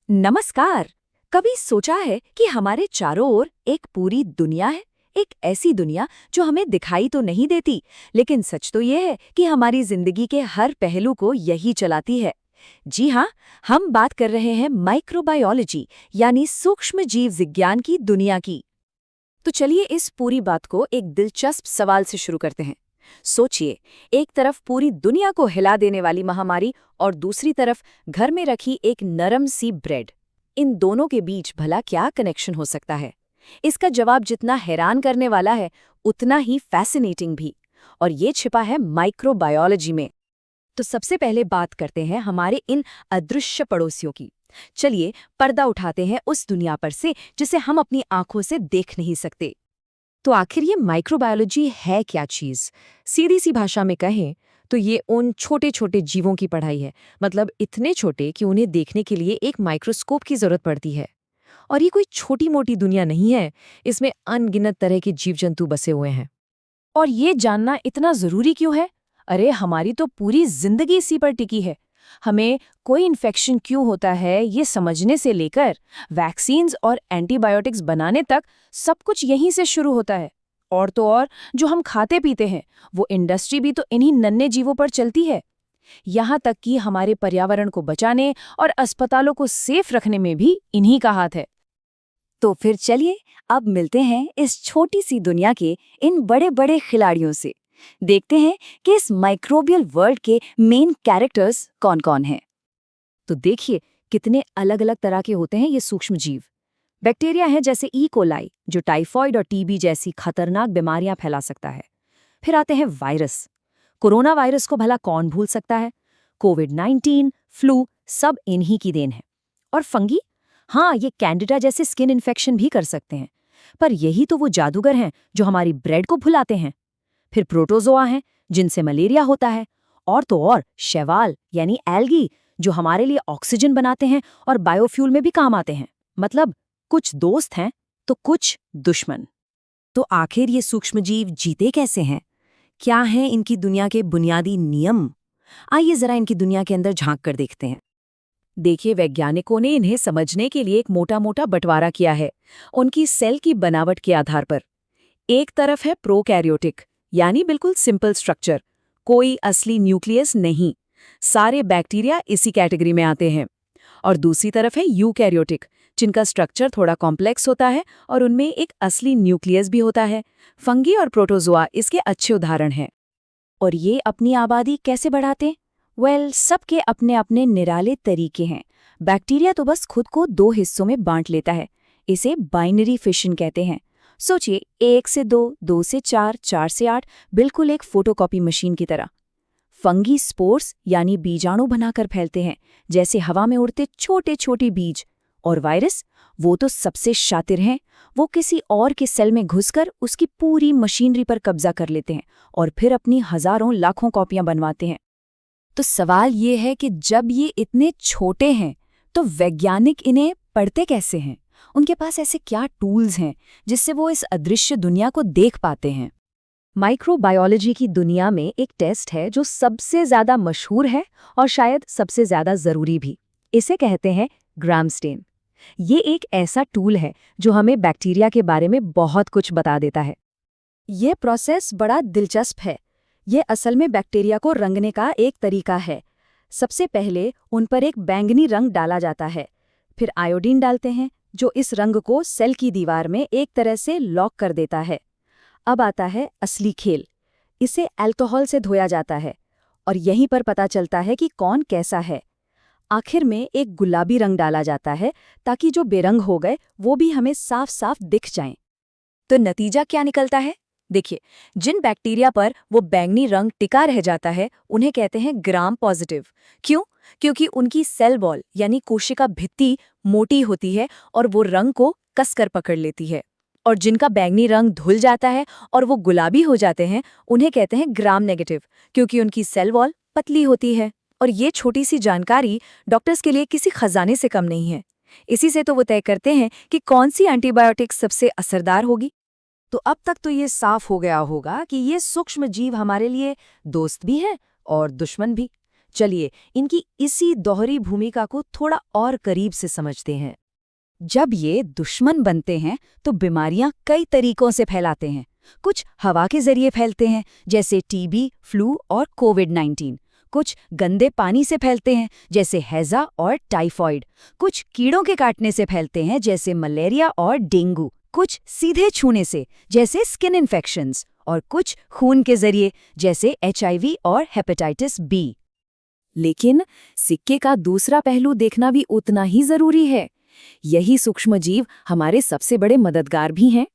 नमस्कार। कभी सोचा है कि हमारे चारों ओर एक पूरी दुनिया है। एक ऐसी दुनिया जो हमें दिखाई तो नहीं देती, लेकिन सच तो ये है कि हमारी जिंदगी के हर पहलू को यही चलाती है। जी हाँ, हम बात कर रहे हैं माइक्रोबायोलॉजी यानी सूक्ष्म जीव विज्ञान की दुनिया की। तो चलिए इस पूरी बात को एक दिलचस्प सवाल से शुरू करते हैं। सोचिए, एक तरफ पूरी दुनिया को हिला देने वाली महामारी और दूसरी तरफ घर में रखी एक नरम सी ब्रेड। इन दोनों के बीच भला क्या कनेक्शन हो सकता है? इसका जवाब जितना हैरान करने वाला है, उतना ही फैसिनेटिंग भी। और ये छिपा है माइक्रोबायोलॉजी में। तो सबसे पहले बात करते हैं हमारे इन अदृश्य पड़ोसियों की। चलिए पर्दा उठाते हैं उस दुनिया पर से जिसे हम अपनी आंखों से देख नहीं सकते। तो आखिर ये माइक्रोबायोलॉजी है क्या चीज़? सीधी सी भाषा में कहें तो ये उन छोटे छोटे जीवों की पढ़ाई है। मतलब इतने छोटे कि उन्हें देखने के लिए एक माइक्रोस्कोप की जरूरत पड़ती है। और ये कोई छोटी मोटी दुनिया नहीं है, इसमें अनगिनत तरह के जीव जंतु बसे हुए हैं। और ये जानना इतना जरूरी क्यों है? अरे हमारी तो पूरी जिंदगी इसी पर टिकी है। हमें कोई इन्फेक्शन क्यों होता है ये समझने से लेकर वैक्सीन्स और एंटीबायोटिक्स बनाने तक सब कुछ यहीं से शुरू होता है। और तो और जो हम खाते पीते हैं वो इंडस्ट्री भी तो इन्हीं नन्हे जीवों पर चलती है। यहाँ तक कि हमारे पर्यावरण को बचाने और अस्पतालों को सेफ रखने में भी इन्हीं का हाथ है। तो फिर चलिए अब मिलते हैं इस छोटी सी दुनिया के इन बड़े बड़े खिलाड़ियों से। देखते हैं कि इस माइक्रोबियल वर्ल्ड के मेन कैरेक्टर्स कौन कौन हैं। तो देखिए कितने अलग अलग तरह के होते हैं ये सूक्ष्म जीव। बैक्टीरिया हैं जैसे ई कोलाई, जो टाइफॉइड और टीबी जैसी खतरनाक बीमारियां फैला सकता है। फिर आते हैं वायरस। कोरोना वायरस को भला कौन भूल सकता है? कोविड-19, फ्लू, सब इन्हीं की देन है। और फंगी, हाँ, ये कैंडिडा जैसे स्किन इन्फेक्शन भी कर सकते हैं। पर यही तो वो जादूगर हैं जो हमारी ब्रेड को भुलाते हैं। फिर प्रोटोजोआ हैं जिनसे मलेरिया होता है। और तो और शैवाल यानी एल्गी, जो हमारे लिए ऑक्सीजन बनाते हैं और बायोफ्यूल में भी काम आते हैं। मतलब कुछ दोस्त हैं तो कुछ दुश्मन। तो आखिर ये सूक्ष्मजीव जीते कैसे हैं? क्या हैं इनकी दुनिया के बुनियादी नियम? आइए जरा इनकी दुनिया के अंदर झांक कर देखते हैं। देखिए, वैज्ञानिकों ने इन्हें समझने के लिए एक मोटा मोटा बंटवारा किया है उनकी सेल की बनावट के आधार पर। एक तरफ है प्रोकैरियोटिक, यानी बिल्कुल सिंपल स्ट्रक्चर, कोई असली न्यूक्लियस नहीं, सारे बैक्टीरिया इसी कैटेगरी में आते हैं। और दूसरी तरफ है यूकैरियोटिक, जिनका स्ट्रक्चर थोड़ा कॉम्प्लेक्स होता है और उनमें एक असली न्यूक्लियस भी होता है। फंगी और प्रोटोजोआ इसके अच्छे उदाहरण हैं। और ये अपनी आबादी कैसे बढ़ाते? सबके अपने अपने निराले तरीके हैं। बैक्टीरिया तो बस खुद को दो हिस्सों में बांट लेता है। इसे बाइनरी फिशन कहते हैं। सोचिए, 1 से 2, 2 से 4, 4 से 8, बिल्कुल एक फोटोकॉपी मशीन की तरह। फंगी स्पोर्स यानी बीजाणु बनाकर फैलते हैं, जैसे हवा में उड़ते छोटे छोटे बीज। और वायरस, वो तो सबसे शातिर हैं। वो किसी और के सेल में घुसकर उसकी पूरी मशीनरी पर कब्जा कर लेते हैं और फिर अपनी हजारों लाखों कॉपियां बनवाते हैं। तो सवाल ये है कि जब ये इतने छोटे हैं तो वैज्ञानिक इन्हें पढ़ते कैसे हैं? उनके पास ऐसे क्या टूल्स हैं जिससे वो इस अदृश्य दुनिया को देख पाते हैं? माइक्रोबायोलॉजी की दुनिया में एक टेस्ट है जो सबसे ज्यादा मशहूर है और शायद सबसे ज्यादा जरूरी भी। इसे कहते हैं ग्रामस्टेन। ये एक ऐसा टूल है जो हमें बैक्टीरिया के बारे में बहुत कुछ बता देता है। ये प्रोसेस बड़ा दिलचस्प है। ये असल में बैक्टीरिया को रंगने का एक तरीका है। सबसे पहले उन पर एक बैंगनी रंग डाला जाता है। फिर आयोडीन डालते हैं जो इस रंग को सेल की दीवार में एक तरह से लॉक कर देता है। अब आता है असली खेल। इसे अल्कोहल से धोया जाता है और यहीं पर पता चलता है कि कौन कैसा है। आखिर में एक गुलाबी रंग डाला जाता है ताकि जो बेरंग हो गए वो भी हमें साफ साफ दिख जाएं। तो नतीजा क्या निकलता है? देखिए, जिन बैक्टीरिया पर वो बैंगनी रंग टिका रह जाता है उन्हें कहते हैं ग्राम पॉजिटिव। क्यों? क्योंकि उनकी सेल वॉल यानी कोशिका भित्ति मोटी होती है और वो रंग को कसकर पकड़ लेती है। और जिनका बैंगनी रंग धुल जाता है और वो गुलाबी हो जाते हैं उन्हें कहते हैं ग्राम नेगेटिव, क्योंकि उनकी सेल वॉल पतली होती है। और ये छोटी सी जानकारी डॉक्टर्स के लिए किसी खजाने से कम नहीं है। इसी से तो वो तय करते हैं कि कौन सी एंटीबायोटिक सबसे असरदार होगी। तो अब तक तो ये साफ हो गया होगा कि ये सूक्ष्म जीव हमारे लिए दोस्त भी हैं और दुश्मन भी। चलिए इनकी इसी दोहरी भूमिका को थोड़ा और करीब से समझते हैं। जब ये दुश्मन बनते हैं तो बीमारियां कई तरीकों से फैलाते हैं। कुछ हवा के जरिए फैलते हैं, जैसे टीबी, फ्लू और कोविड-19। कुछ गंदे पानी से फैलते हैं, जैसे हैजा और टाइफॉइड। कुछ कीड़ों के काटने से फैलते हैं, जैसे मलेरिया और डेंगू। कुछ सीधे छूने से, जैसे स्किन इन्फेक्शंस। और कुछ खून के जरिए, जैसे HIV और हेपेटाइटिस बी। लेकिन सिक्के का दूसरा पहलू देखना भी उतना ही जरूरी है। यही सूक्ष्मजीव हमारे सबसे बड़े मददगार भी हैं।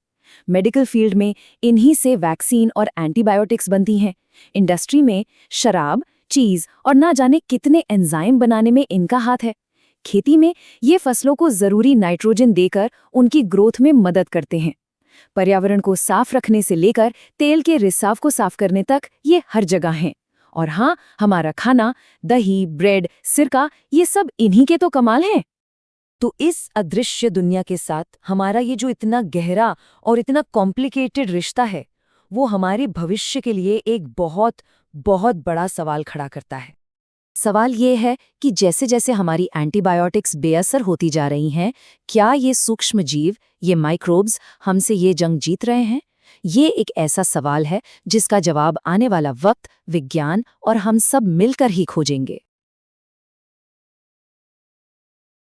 मेडिकल फील्ड में इन्हीं से वैक्सीन और एंटीबायोटिक्स बनती हैं। इंडस्ट्री में शराब, चीज और ना जाने कितने एंजाइम बनाने में इनका हाथ है। खेती में ये फसलों को जरूरी नाइट्रोजन देकर उनकी ग्रोथ में मदद करते हैं। पर्यावरण को साफ रखने से लेकर तेल के रिसाव को साफ करने तक ये हर जगह हैं। और हाँ, हमारा खाना, दही, ब्रेड, सिरका, ये सब इन्हीं के तो कमाल हैं। तो इस अदृश्य दुनिया के साथ हमारा ये जो इतना गहरा और इतना कॉम्प्लिकेटेड रिश्ता है, वो हमारे भविष्य के लिए एक बहुत बहुत बड़ा सवाल खड़ा करता है। सवाल ये है कि जैसे जैसे हमारी एंटीबायोटिक्स बेअसर होती जा रही हैं, क्या ये सूक्ष्म जीव, ये माइक्रोब्स हमसे ये जंग जीत रहे हैं? ये एक ऐसा सवाल है जिसका जवाब आने वाला वक्त, विज्ञान और हम सब मिलकर ही खोजेंगे।